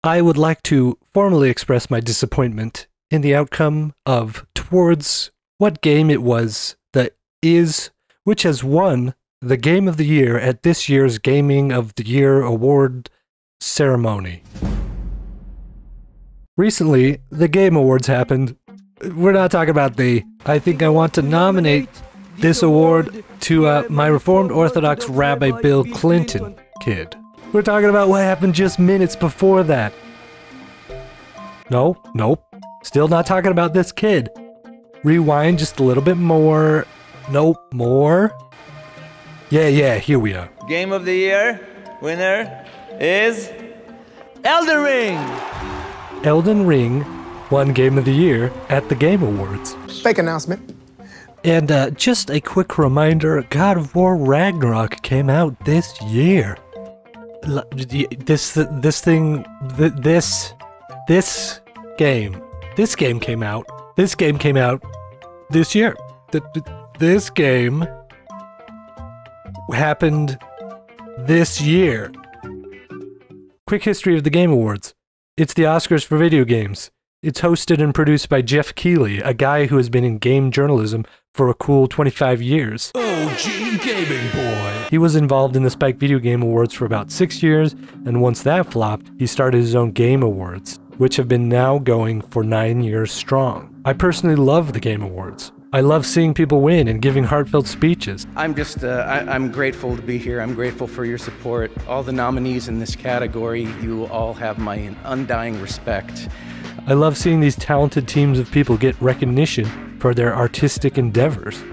I would like to formally express my disappointment in the outcome of towards what game it was that is, which has won the Game of the Year at this year's Gaming of the Year award ceremony. Recently, the Game Awards happened. We're not talking about I think I want to nominate this award to my Reformed Orthodox Rabbi Bill Clinton kid. We're talking about what happened just minutes before that. Nope. Still not talking about this kid. Rewind just a little bit more. Nope, more. Yeah, here we are. Game of the Year winner is Elden Ring! Elden Ring won Game of the Year at the Game Awards. Fake announcement. And just a quick reminder, God of War Ragnarok came out this year. This game came out this year. This game happened this year. Quick history of the Game Awards. It's the Oscars for video games. It's hosted and produced by Jeff Keighley, a guy who has been in game journalism for a cool 25 years. OG Gaming Boy! He was involved in the Spike Video Game Awards for about 6 years, and once that flopped, he started his own Game Awards, which have been now going for 9 years strong. I personally love the Game Awards. I love seeing people win and giving heartfelt speeches. I'm grateful to be here. I'm grateful for your support. All the nominees in this category, you all have my undying respect. I love seeing these talented teams of people get recognition for their artistic endeavors.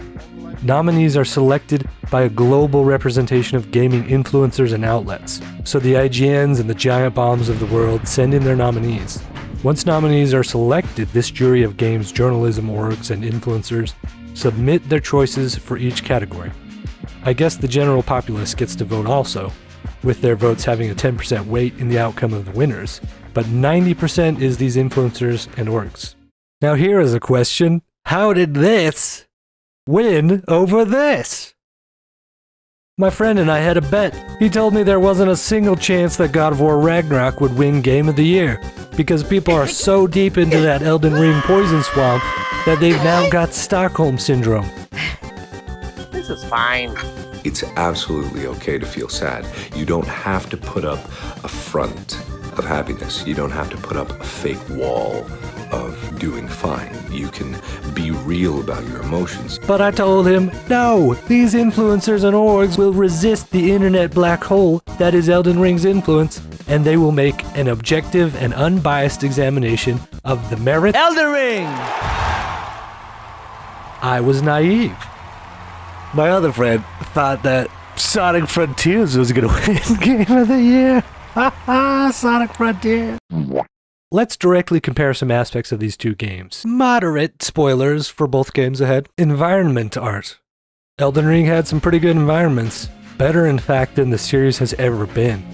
Nominees are selected by a global representation of gaming influencers and outlets. So the IGNs and the Giant Bombs of the world send in their nominees. Once nominees are selected, this jury of games journalism orgs and influencers submit their choices for each category. I guess the general populace gets to vote also, with their votes having a 10% weight in the outcome of the winners, but 90% is these influencers and orgs. Now here is a question. How did this win over this? My friend and I had a bet. He told me there wasn't a single chance that God of War Ragnarok would win Game of the Year, because people are so deep into that Elden Ring poison swamp that they've now got Stockholm Syndrome. This is fine. It's absolutely okay to feel sad. You don't have to put up a front of happiness. You don't have to put up a fake wall of doing fine. You can be real about your emotions. But I told him, no, these influencers and orgs will resist the internet black hole that is Elden Ring's influence, and they will make an objective and unbiased examination of the merit. Elden Ring! I was naive. My other friend thought that Sonic Frontiers was gonna win Game of the Year. Haha, Sonic Frontiers. Let's directly compare some aspects of these two games. Moderate spoilers for both games ahead. Environment art. Elden Ring had some pretty good environments. Better, in fact, than the series has ever been.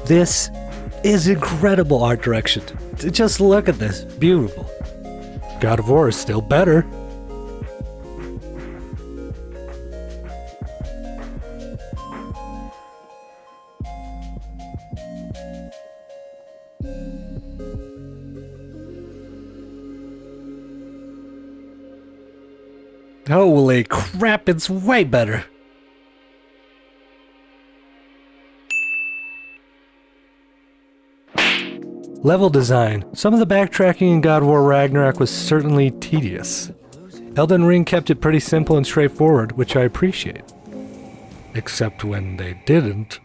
This is incredible art direction. Just look at this. Beautiful. God of War is still better. Holy crap, it's way better. Level design. Some of the backtracking in God of War Ragnarok was certainly tedious. Elden Ring kept it pretty simple and straightforward, which I appreciate. Except when they didn't.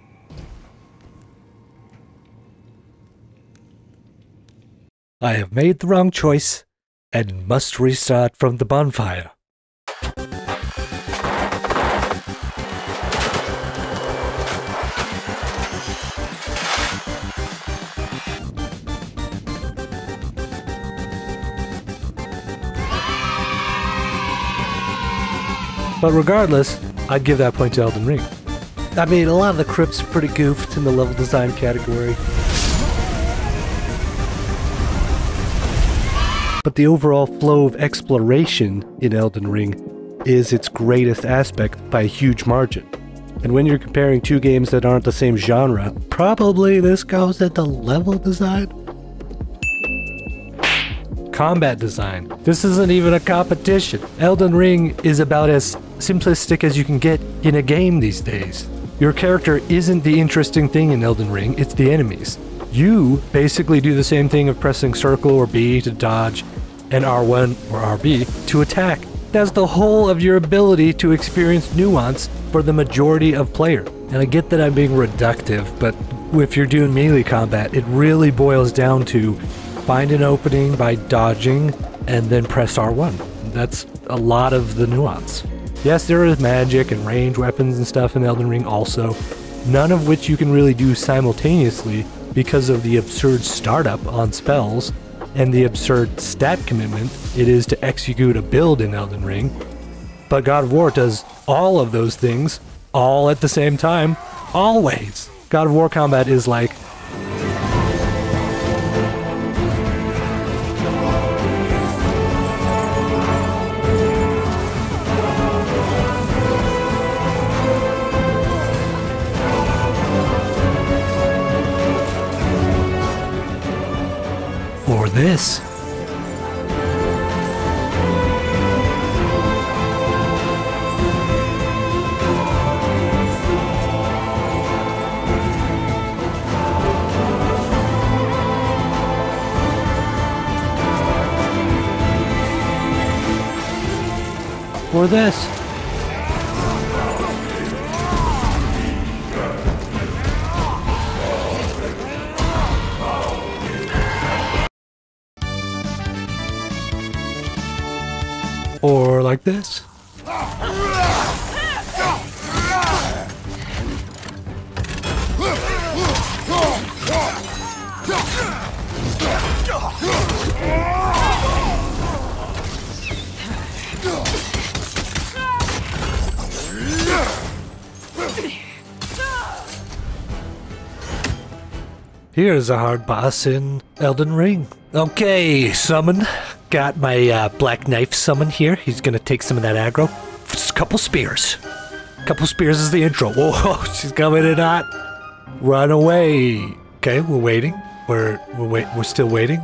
I have made the wrong choice and must restart from the bonfire. But regardless, I'd give that point to Elden Ring. I mean, a lot of the crypts are pretty goofed in the level design category. But the overall flow of exploration in Elden Ring is its greatest aspect by a huge margin. And when you're comparing two games that aren't the same genre, probably this goes at the level design. Combat design. This isn't even a competition. Elden Ring is about as simplistic as you can get in a game these days. Your character isn't the interesting thing in Elden Ring, it's the enemies. You basically do the same thing of pressing circle or B to dodge and R1 or RB to attack. That's the whole of your ability to experience nuance for the majority of players. And I get that I'm being reductive, but if you're doing melee combat, it really boils down to find an opening by dodging and then press R1. That's a lot of the nuance. Yes, there is magic and range weapons and stuff in Elden Ring also, none of which you can really do simultaneously because of the absurd startup on spells and the absurd stat commitment it is to execute a build in Elden Ring. But God of War does all of those things all at the same time, always. God of War combat is like or this. Or this. Or like this. Here's a hard boss in Elden Ring. Okay, summon. Got my black knife summon here. He's gonna take some of that aggro. Just a couple spears. Couple spears is the intro. Whoa, she's coming in hot. Run away. Okay, we're waiting. We're still waiting.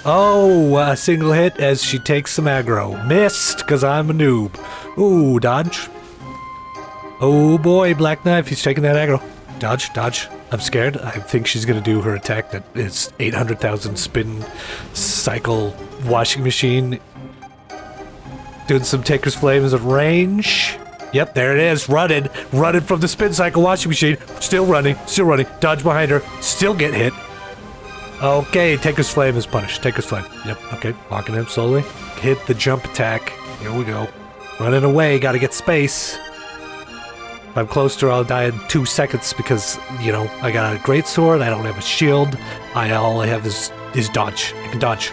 A single hit as she takes some aggro. Missed, because I'm a noob. Ooh, dodge. Oh boy, black knife. He's taking that aggro. Dodge, dodge. I'm scared. I think she's gonna do her attack that is 800,000 spin cycle washing machine. Doing some Taker's Flames of range. Yep, there it is. Running. Running from the spin cycle washing machine. Still running. Still running. Dodge behind her. Still get hit. Okay, Taker's Flame is punished. Taker's Flame. Yep, okay. Walking in slowly. Hit the jump attack. Here we go. Running away. Gotta get space. If I'm close to her, I'll die in 2 seconds because, you know, I got a great sword, I don't have a shield, all I have is dodge. I can dodge.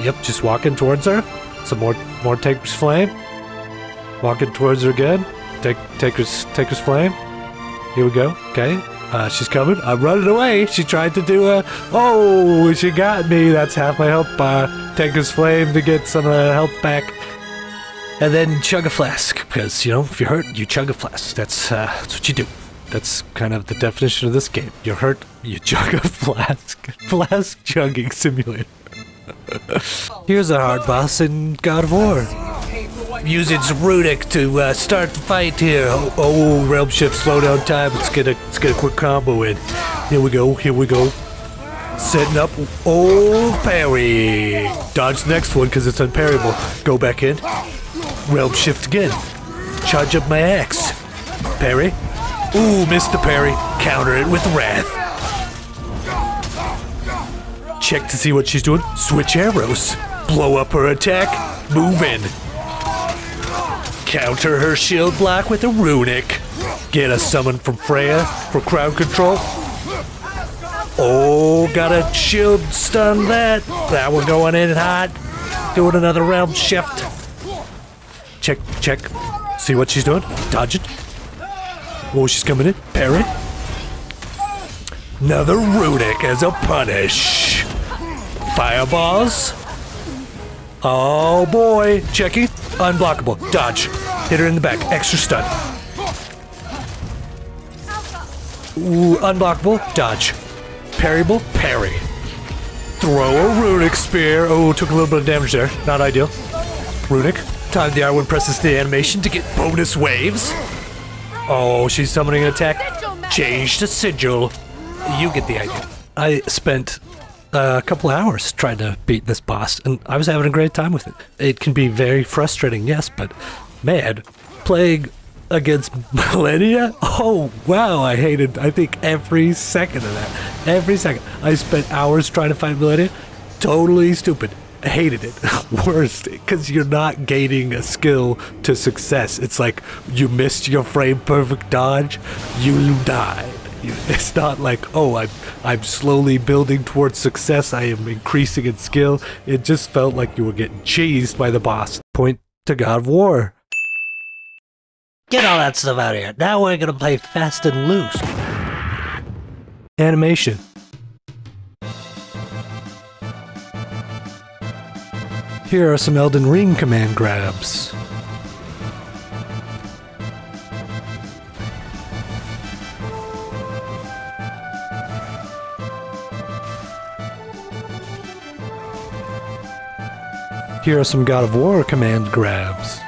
Yep, just walking towards her. Some more Taker's Flame. Walking towards her again. Taker's Flame. Here we go. Okay. She's coming. I'm running away. She tried to do a... Oh, she got me. That's half my health bar. Taker's Flame to get some health back. And then chug a flask, because, you know, if you're hurt, you chug a flask. That's what you do. That's kind of the definition of this game. You're hurt, you chug a flask. Flask chugging simulator. Here's a hard boss in God of War. Using some runic to start the fight here. Oh, realm shift, slow down time. Let's get a quick combo in. Here we go, here we go. Setting up. Oh, parry. Dodge the next one because it's unparryable. Go back in. Realm shift again. Charge up my axe. Parry. Ooh, missed the parry. Counter it with wrath. Check to see what she's doing. Switch arrows. Blow up her attack. Move in. Counter her shield block with a runic. Get a summon from Freya for crowd control. Oh, got a shield stun that. That one going in hot. Doing another realm shift. Check, check. See what she's doing? Dodge it. Oh, she's coming in. Parry. Another runic as a punish. Fireballs. Oh boy. Checking. Unblockable. Dodge. Hit her in the back. Extra stun. Ooh, unblockable. Dodge. Parryable. Parry. Throw a runic spear. Oh, took a little bit of damage there. Not ideal. Runic. Time the R1 presses the animation to get bonus waves. Oh, she's summoning an attack. Change to sigil. You get the idea. I spent a couple hours trying to beat this boss, and I was having a great time with it. It can be very frustrating, yes, but man, playing against Millennia? Oh, wow, I think every second of that. Every second. I spent hours trying to find Millennia. Totally stupid. I hated it. Worst, because you're not gaining a skill to success. It's like you missed your frame perfect dodge, you died. It's not like, oh, I'm slowly building towards success, I am increasing in skill. It just felt like you were getting cheesed by the boss. Point to God of War. Get all that stuff out of here. Now we're gonna play fast and loose. Animation. Here are some Elden Ring command grabs. Here are some God of War command grabs.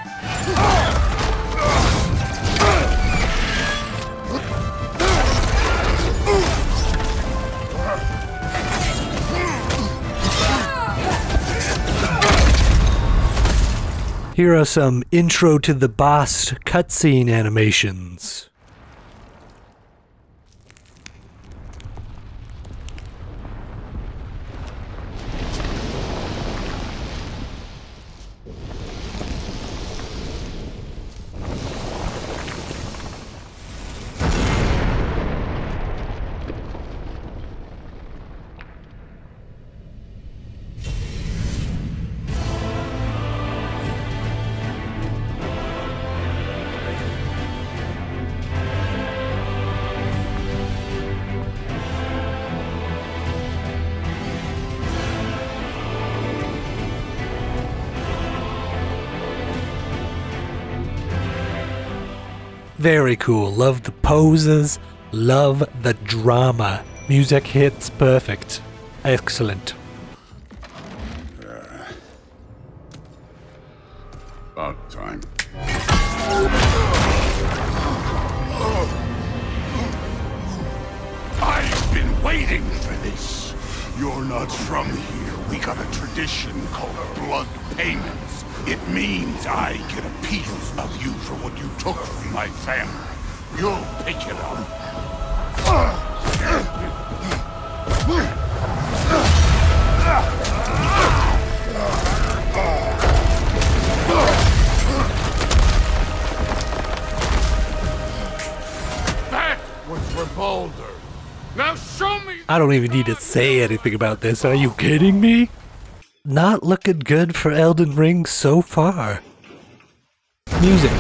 Here are some intro to the boss cutscene animations. Very cool. Love the poses. Love the drama. Music hits perfect. Excellent. About time. I've been waiting for this. You're not from here. We got a tradition called blood payments. It means I get a piece of you for what you took from my family. You'll pick it up. That was for Boulder. Now show me. I don't even need to say anything about this. Are you kidding me? Not looking good for Elden Ring so far. Music.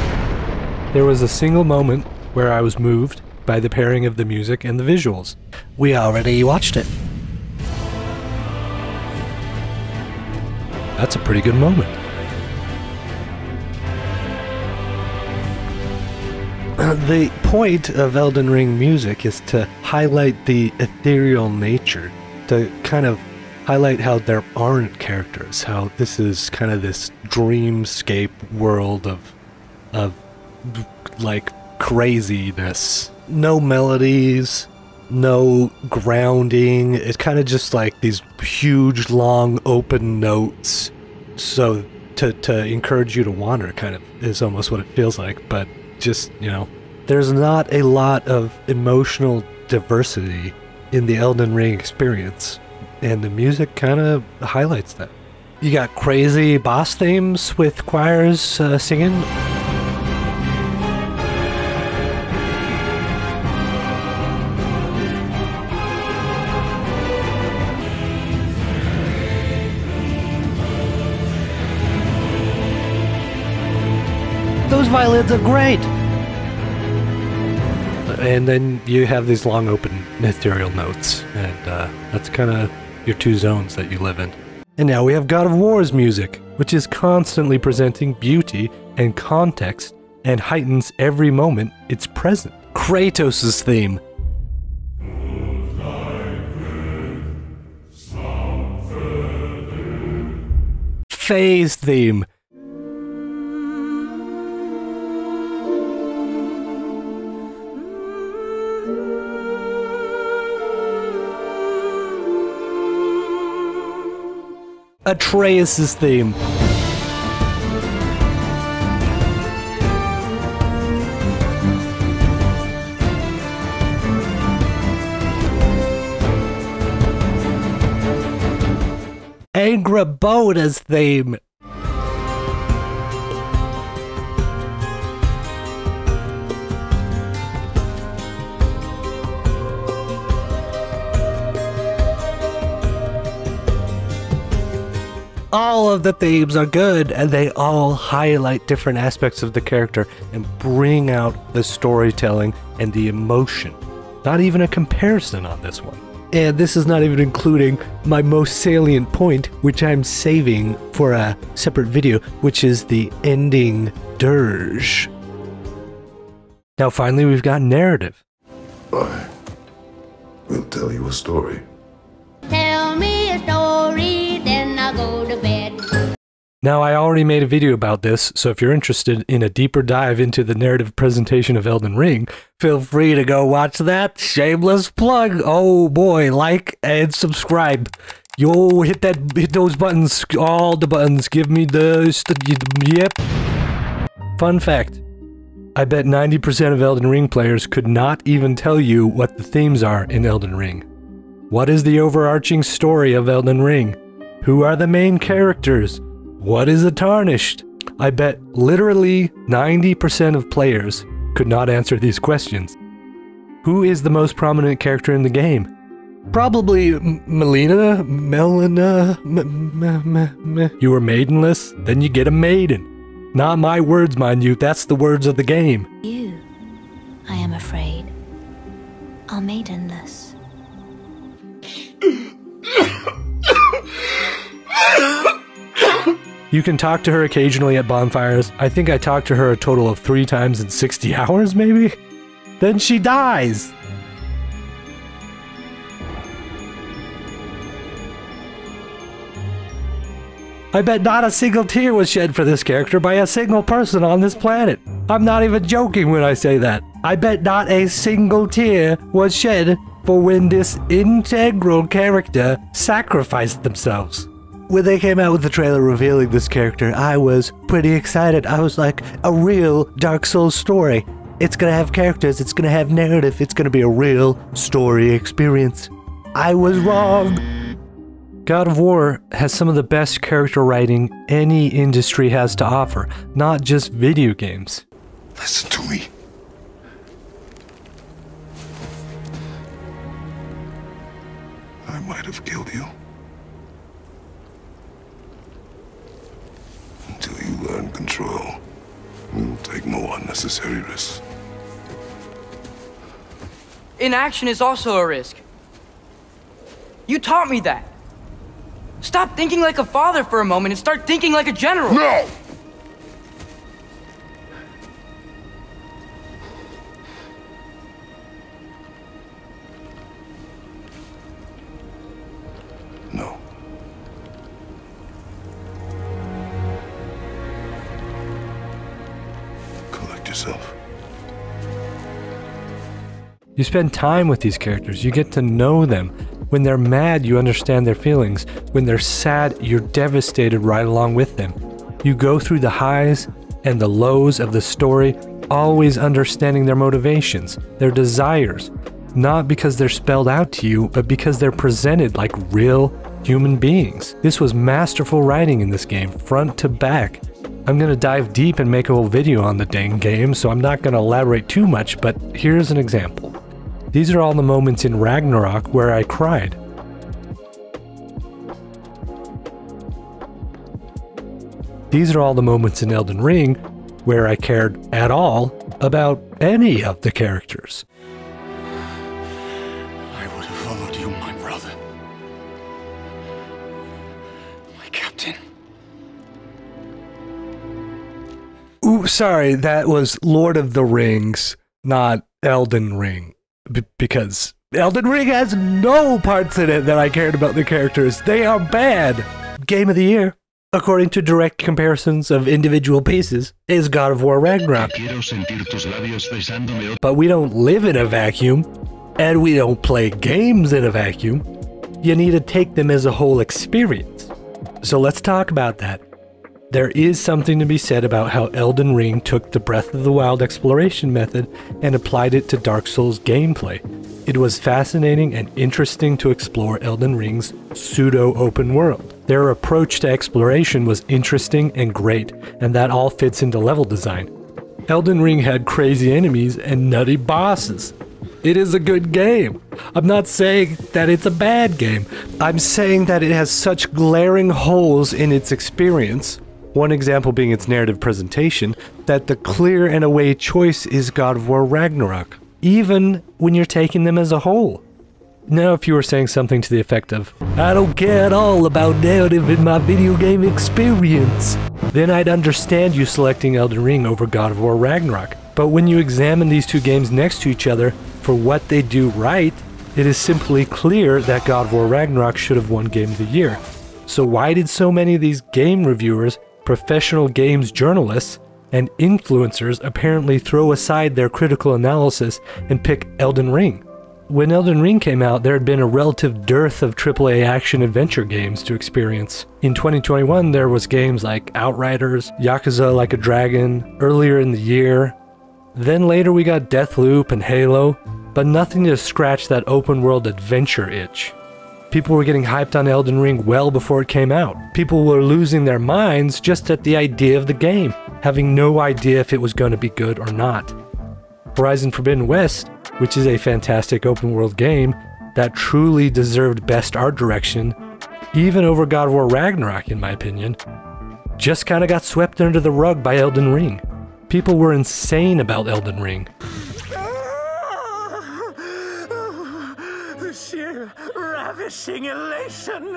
There was a single moment where I was moved by the pairing of the music and the visuals. We already watched it. That's a pretty good moment. The point of Elden Ring music is to highlight the ethereal nature, to kind of highlight how there aren't characters, how this is kind of this dreamscape world of like craziness. No melodies, no grounding. It's kind of just like these huge, long, open notes. So to encourage you to wander, kind of is almost what it feels like. But just, you know, there's not a lot of emotional diversity in the Elden Ring experience. And the music kind of highlights that. You got crazy boss themes with choirs singing. Those violins are great! And then you have these long open ethereal notes, and that's kind of your two zones that you live in. And now we have God of War's music, which is constantly presenting beauty and context and heightens every moment it's present. Kratos' theme. Faye's theme. Atreus' theme. Angraboda's theme. All of the themes are good, and they all highlight different aspects of the character and bring out the storytelling and the emotion. Not even a comparison on this one. And this is not even including my most salient point, which I'm saving for a separate video, which is the ending dirge. Now finally we've got narrative. I will tell you a story. Tell me a story, then I'll go to bed. Now, I already made a video about this, so if you're interested in a deeper dive into the narrative presentation of Elden Ring, feel free to go watch that. Shameless plug. Oh boy, like and subscribe. Yo, hit those buttons, all the buttons. Give me yep. Fun fact. I bet 90% of Elden Ring players could not even tell you what the themes are in Elden Ring. What is the overarching story of Elden Ring? Who are the main characters? What is a tarnished? I bet literally 90% of players could not answer these questions. Who is the most prominent character in the game? Probably Melina? You were maidenless? Then you get a maiden. Not my words, mind you, that's the words of the game. You, I am afraid, are maidenless. You can talk to her occasionally at bonfires. I think I talked to her a total of 3 times in 60 hours, maybe? Then she dies! I bet not a single tear was shed for this character by a single person on this planet. I'm not even joking when I say that. I bet not a single tear was shed for when this integral character sacrificed themselves. When they came out with the trailer revealing this character, I was pretty excited. I was like, a real Dark Souls story. It's gonna have characters, it's gonna have narrative, it's gonna be a real story experience. I was wrong. God of War has some of the best character writing any industry has to offer, not just video games. Listen to me. I might have killed you. Until you learn control, you'll take no unnecessary risks. Inaction is also a risk. You taught me that. Stop thinking like a father for a moment and start thinking like a general. No! No. Collect yourself. You spend time with these characters, you get to know them. When they're mad, you understand their feelings. When they're sad, you're devastated right along with them. You go through the highs and the lows of the story, always understanding their motivations, their desires, not because they're spelled out to you, but because they're presented like real human beings. This was masterful writing in this game, front to back. I'm gonna dive deep and make a whole video on the dang game, so I'm not gonna elaborate too much, but here's an example. These are all the moments in Ragnarok where I cried. These are all the moments in Elden Ring where I cared at all about any of the characters. I would have followed you, my brother. Ooh, sorry, that was Lord of the Rings, not Elden Ring. Because Elden Ring has no parts in it that I cared about the characters. They are bad. Game of the year, according to direct comparisons of individual pieces, is God of War Ragnarok. But we don't live in a vacuum, and we don't play games in a vacuum. You need to take them as a whole experience. So let's talk about that. There is something to be said about how Elden Ring took the Breath of the Wild exploration method and applied it to Dark Souls gameplay. It was fascinating and interesting to explore Elden Ring's pseudo-open world. Their approach to exploration was interesting and great, and that all fits into level design. Elden Ring had crazy enemies and nutty bosses. It is a good game. I'm not saying that it's a bad game. I'm saying that it has such glaring holes in its experience, one example being its narrative presentation, that the clear and away choice is God of War Ragnarok, even when you're taking them as a whole. Now, if you were saying something to the effect of, I don't care at all about narrative in my video game experience, then I'd understand you selecting Elden Ring over God of War Ragnarok. But when you examine these two games next to each other for what they do right, it is simply clear that God of War Ragnarok should have won Game of the Year. So why did so many of these game reviewers, professional games journalists, and influencers apparently throw aside their critical analysis and pick Elden Ring? When Elden Ring came out, there had been a relative dearth of AAA action-adventure games to experience. In 2021, there was games like Outriders, Yakuza Like a Dragon, earlier in the year. Then later we got Deathloop and Halo, but nothing to scratch that open-world adventure itch. People were getting hyped on Elden Ring well before it came out. People were losing their minds just at the idea of the game, having no idea if it was going to be good or not. Horizon Forbidden West, which is a fantastic open-world game that truly deserved best art direction, even over God of War Ragnarok in my opinion, just kind of got swept under the rug by Elden Ring. People were insane about Elden Ring. The sheer ravishing elation.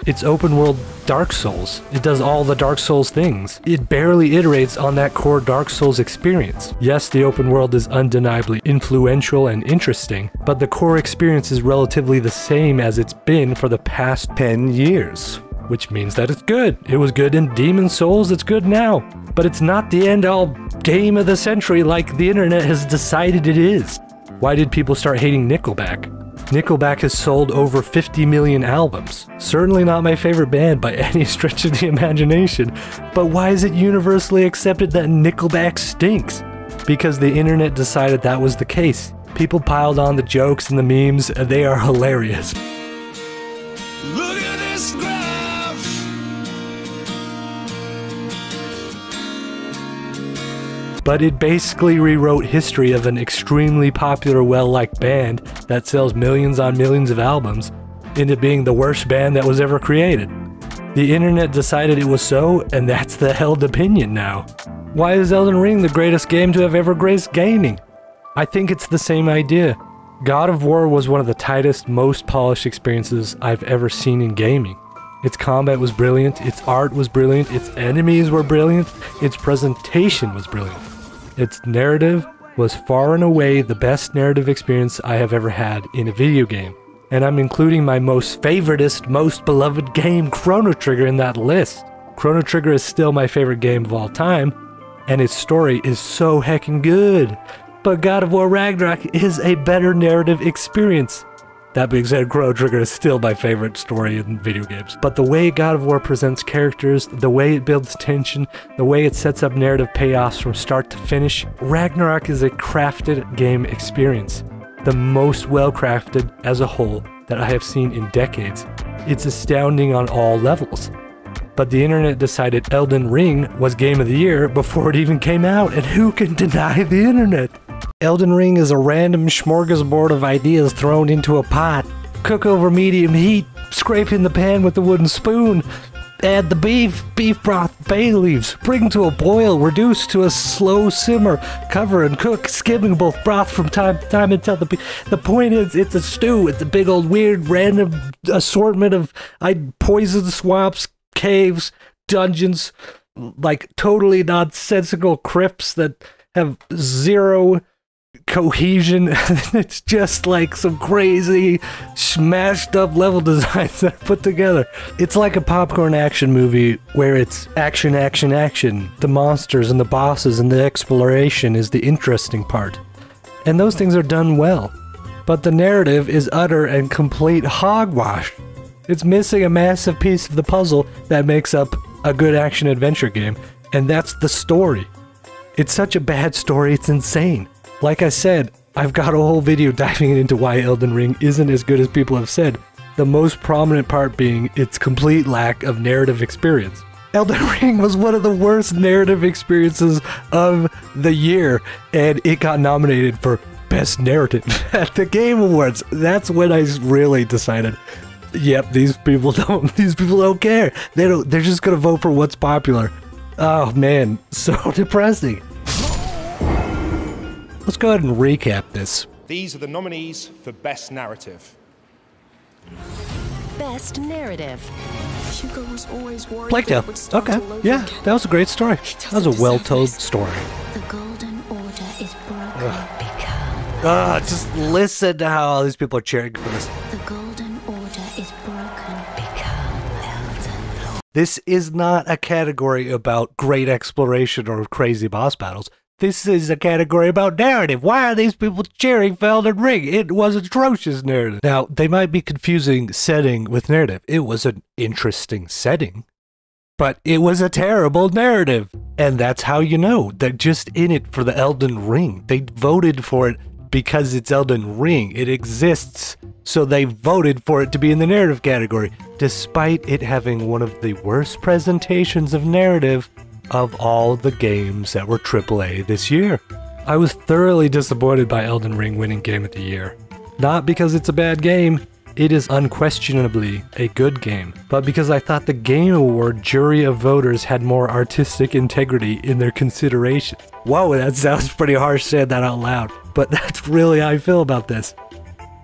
It's open world Dark Souls. It does all the Dark Souls things. It barely iterates on that core Dark Souls experience. Yes, the open world is undeniably influential and interesting, but the core experience is relatively the same as it's been for the past 10 years. Which means that it's good. It was good in Demon Souls, it's good now. But it's not the end-all game of the century like the internet has decided it is. Why did people start hating Nickelback? Nickelback has sold over 50 million albums. Certainly not my favorite band by any stretch of the imagination, but why is it universally accepted that Nickelback stinks? Because the internet decided that was the case. People piled on the jokes and the memes, and they are hilarious. Look at this graph. But it basically rewrote history of an extremely popular, well-liked band that sells millions on millions of albums into being the worst band that was ever created. The internet decided it was so, and that's the held opinion now. Why is Elden Ring the greatest game to have ever graced gaming? I think it's the same idea. God of War was one of the tightest, most polished experiences I've ever seen in gaming. Its combat was brilliant, its art was brilliant, its enemies were brilliant, its presentation was brilliant. Its narrative was far and away the best narrative experience I have ever had in a video game. And I'm including my most favoritist, most beloved game, Chrono Trigger, in that list. Chrono Trigger is still my favorite game of all time, and its story is so heckin' good. But God of War Ragnarok is a better narrative experience. That being said, Chrono Trigger is still my favorite story in video games. But the way God of War presents characters, the way it builds tension, the way it sets up narrative payoffs from start to finish, Ragnarok is a crafted game experience. The most well-crafted as a whole that I have seen in decades. It's astounding on all levels. But the internet decided Elden Ring was Game of the Year before it even came out, and who can deny the internet? Elden Ring is a random smorgasbord of ideas thrown into a pot. Cook over medium heat, scrape in the pan with a wooden spoon. Add the beef broth, bay leaves, bring to a boil, reduce to a slow simmer, cover and cook, skimming both broth from time to time until the point is, it's a stew. It's a big old weird random assortment of poison swamps, caves, dungeons, like totally nonsensical crypts that have zero cohesion. It's just like some crazy smashed up level designs that are put together. It's like a popcorn action movie where it's action, action, action. The monsters and the bosses and the exploration is the interesting part. And those things are done well. But the narrative is utter and complete hogwash. It's missing a massive piece of the puzzle that makes up a good action adventure game, and that's the story. It's such a bad story, it's insane. Like I said, I've got a whole video diving into why Elden Ring isn't as good as people have said, the most prominent part being its complete lack of narrative experience. Elden Ring was one of the worst narrative experiences of the year, and it got nominated for Best Narrative at the Game Awards. That's when I really decided, yep, these people don't care. They're just gonna vote for what's popular. Oh man, so depressing. Let's go ahead and recap this. These are the nominees for Best Narrative. Best Narrative. Hugo was always worried Plague Tale. Okay, yeah, that was a great story. That was a well-told story. The Golden Order is broken. Just listen to how all these people are cheering for this. The Golden Order is broken. Become Elden Lord. This is not a category about great exploration or crazy boss battles. This is a category about narrative. Why are these people cheering for Elden Ring? It was atrocious narrative. Now, they might be confusing setting with narrative. It was an interesting setting, but it was a terrible narrative. And that's how you know. They're just in it for the Elden Ring. They voted for it because it's Elden Ring. It exists, so they voted for it to be in the narrative category, despite it having one of the worst presentations of narrative of all the games that were AAA this year. I was thoroughly disappointed by Elden Ring winning Game of the Year. Not because it's a bad game, it is unquestionably a good game, but because I thought the Game Award jury of voters had more artistic integrity in their consideration. Whoa, that sounds pretty harsh saying that out loud, but that's really how I feel about this.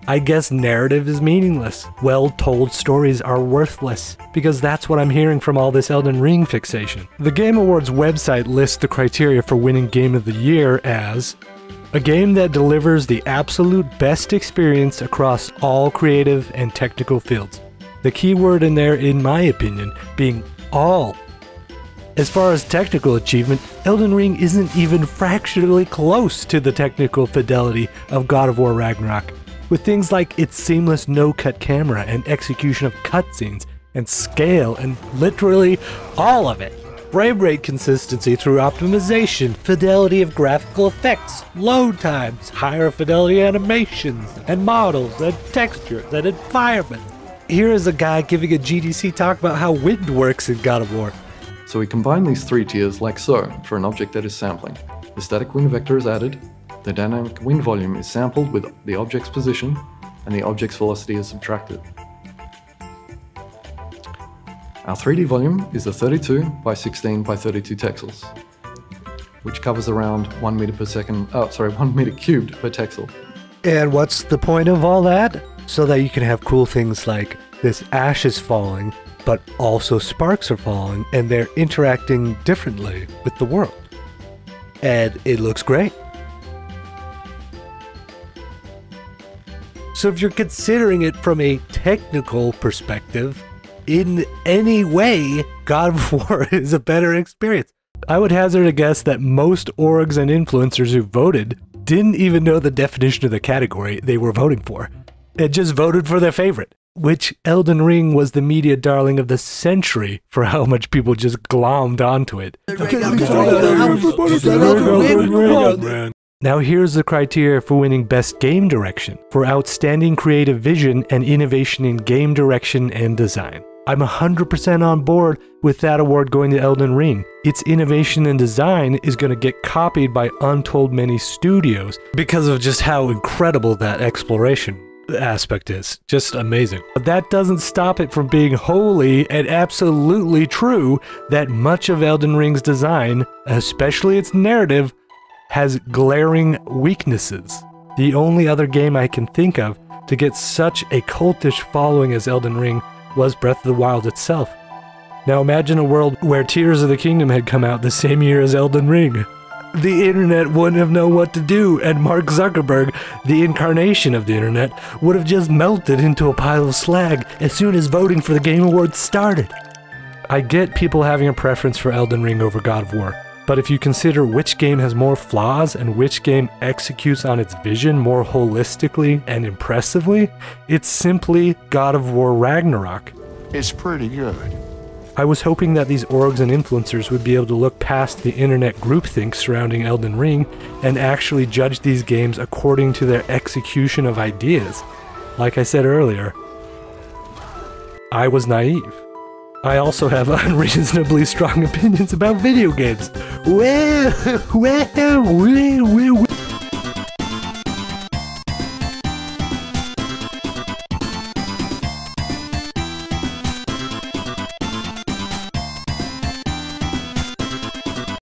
I guess narrative is meaningless. Well-told stories are worthless, because that's what I'm hearing from all this Elden Ring fixation. The Game Awards website lists the criteria for winning Game of the Year as a game that delivers the absolute best experience across all creative and technical fields. The key word in there, in my opinion, being all. As far as technical achievement, Elden Ring isn't even fractionally close to the technical fidelity of God of War Ragnarök, with things like its seamless no-cut camera and execution of cutscenes and scale and literally all of it. Frame rate consistency through optimization, fidelity of graphical effects, load times, higher fidelity animations and models and textures and environments. Here is a guy giving a GDC talk about how wind works in God of War. So we combine these three tiers like so for an object that is sampling. The static wind vector is added, the dynamic wind volume is sampled with the object's position, and the object's velocity is subtracted. Our 3D volume is a 32 by 16 by 32 texels, which covers around 1 meter per second, 1 meter cubed per texel. And what's the point of all that? So that you can have cool things like this ash is falling, but also sparks are falling, and they're interacting differently with the world. And it looks great. So if you're considering it from a technical perspective, in any way, God of War is a better experience. I would hazard a guess that most orgs and influencers who voted didn't even know the definition of the category they were voting for, and just voted for their favorite, which Elden Ring was the media darling of the century for how much people just glommed onto it. Now here's the criteria for winning Best Game Direction, for outstanding creative vision and innovation in game direction and design. I'm 100% on board with that award going to Elden Ring. Its innovation and design is going to get copied by untold many studios because of just how incredible that exploration aspect is. Just amazing. But that doesn't stop it from being wholly and absolutely true that much of Elden Ring's design, especially its narrative, has glaring weaknesses. The only other game I can think of to get such a cultish following as Elden Ring was Breath of the Wild itself. Now imagine a world where Tears of the Kingdom had come out the same year as Elden Ring. The internet wouldn't have known what to do, and Mark Zuckerberg, the incarnation of the internet, would have just melted into a pile of slag as soon as voting for the Game Awards started. I get people having a preference for Elden Ring over God of War, but if you consider which game has more flaws and which game executes on its vision more holistically and impressively, it's simply God of War Ragnarok. It's pretty good. I was hoping that these orgs and influencers would be able to look past the internet groupthink surrounding Elden Ring and actually judge these games according to their execution of ideas. Like I said earlier, I was naive. I also have unreasonably strong opinions about video games. Well.